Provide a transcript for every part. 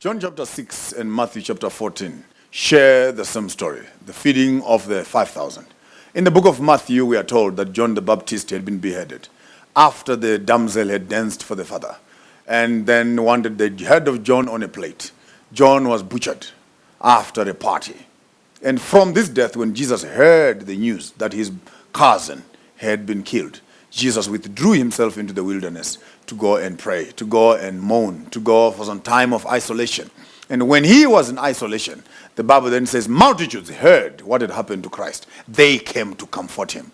John chapter 6 and Matthew chapter 14 share the same story, the feeding of the 5,000. In the book of Matthew, we are told that John the Baptist had been beheaded after the damsel had danced for the father and then wanted the head of John on a plate. John was butchered after a party. And from this death, when Jesus heard the news that his cousin had been killed, Jesus withdrew himself into the wilderness to go and pray, to go and mourn, to go for some time of isolation. And when he was in isolation, the Bible then says multitudes heard what had happened to Christ. They came to comfort him.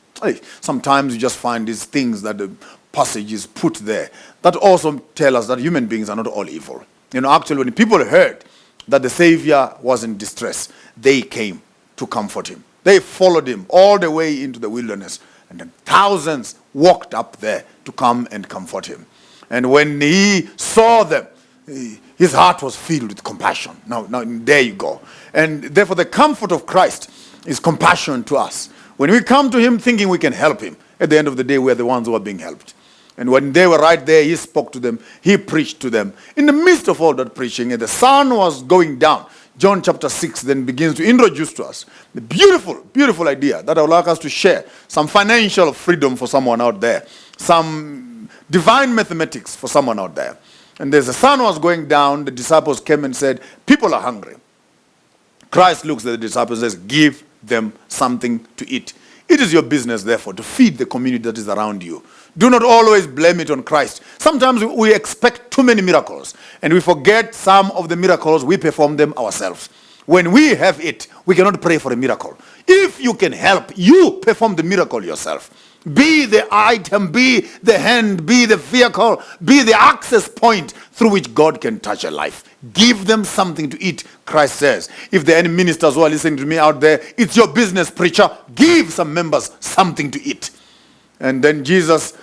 Sometimes you just find these things that the passage is put there that also tell us that human beings are not all evil. Actually, when people heard that the Savior was in distress, they came to comfort him. They followed him all the way into the wilderness. And then thousands walked up there to come and comfort him. And when he saw them, his heart was filled with compassion. Now, there you go. And therefore, the comfort of Christ is compassion to us. When we come to him thinking we can help him, at the end of the day, we are the ones who are being helped. And when they were right there, he spoke to them. He preached to them. In the midst of all that preaching, and the sun was going down, John chapter 6 then begins to introduce to us the beautiful, beautiful idea that I would like us to share. Some financial freedom for someone out there. Some divine mathematics for someone out there. And as the sun was going down, the disciples came and said, people are hungry. Christ looks at the disciples and says, give them something to eat. It is your business, therefore, to feed the community that is around you. Do not always blame it on Christ. Sometimes we expect too many miracles, and we forget some of the miracles, we perform them ourselves. When we have it, we cannot pray for a miracle. If you can help, you perform the miracle yourself. Be the item, be the hand, be the vehicle, be the access point through which God can touch a life. Give them something to eat, Christ says. If there are any ministers who are listening to me out there, it's your business, preacher. Give some members something to eat. And then Jesus,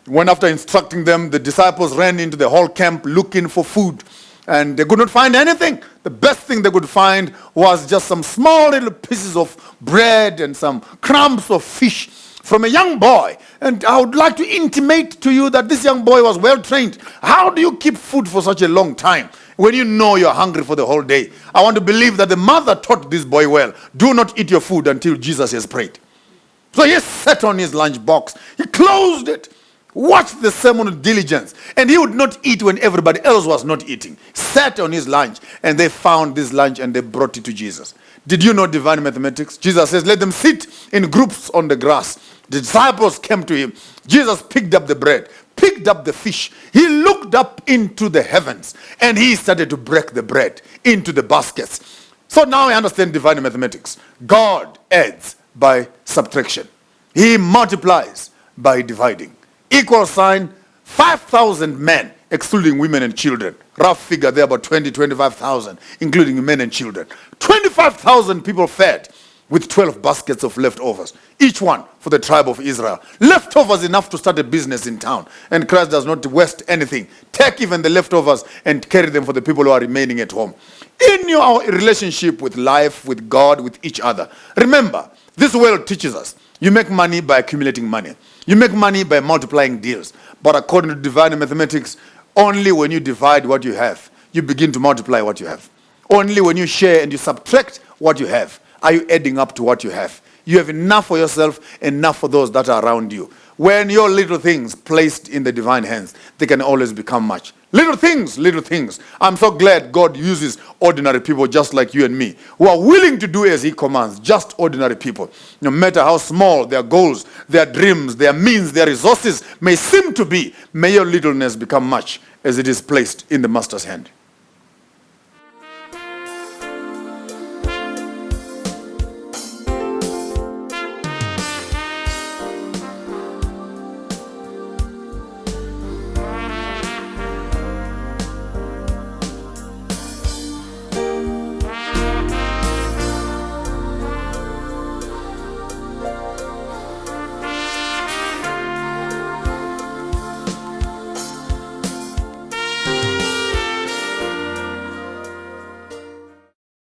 when after instructing them, the disciples ran into the whole camp looking for food. And they could not find anything. The best thing they could find was just some small little pieces of bread and some crumbs of fish from a young boy. And I would like to intimate to you that this young boy was well trained. How do you keep food for such a long time when you know you're hungry for the whole day? I want to believe that the mother taught this boy well. Do not eat your food until Jesus has prayed. So he sat on his lunch box. He closed it. Watched the sermon with diligence. And he would not eat when everybody else was not eating. Sat on his lunch, and they found this lunch and they brought it to Jesus. Did you know divine mathematics? Jesus says, let them sit in groups on the grass. The disciples came to him. Jesus picked up the bread, picked up the fish. He looked up into the heavens, and he started to break the bread into the baskets. So now I understand divine mathematics. God adds by subtraction. He multiplies by dividing. Equal sign, 5,000 men, excluding women and children. Rough figure there, about 25,000, including men and children. 25,000 people fed with 12 baskets of leftovers, each one for the tribe of Israel. Leftovers enough to start a business in town. And Christ does not waste anything. Take even the leftovers and carry them for the people who are remaining at home. In your relationship with life, with God, with each other, remember, this world teaches us, you make money by accumulating money. You make money by multiplying deals. But according to divine mathematics, only when you divide what you have, you begin to multiply what you have. Only when you share and you subtract what you have, are you adding up to what you have. You have enough for yourself, enough for those that are around you. When your little things placed in the divine hands, they can always become much. Little things, little things. I'm so glad God uses ordinary people just like you and me, who are willing to do as he commands, just ordinary people. No matter how small their goals, their dreams, their means, their resources may seem to be, may your littleness become much as it is placed in the Master's hand.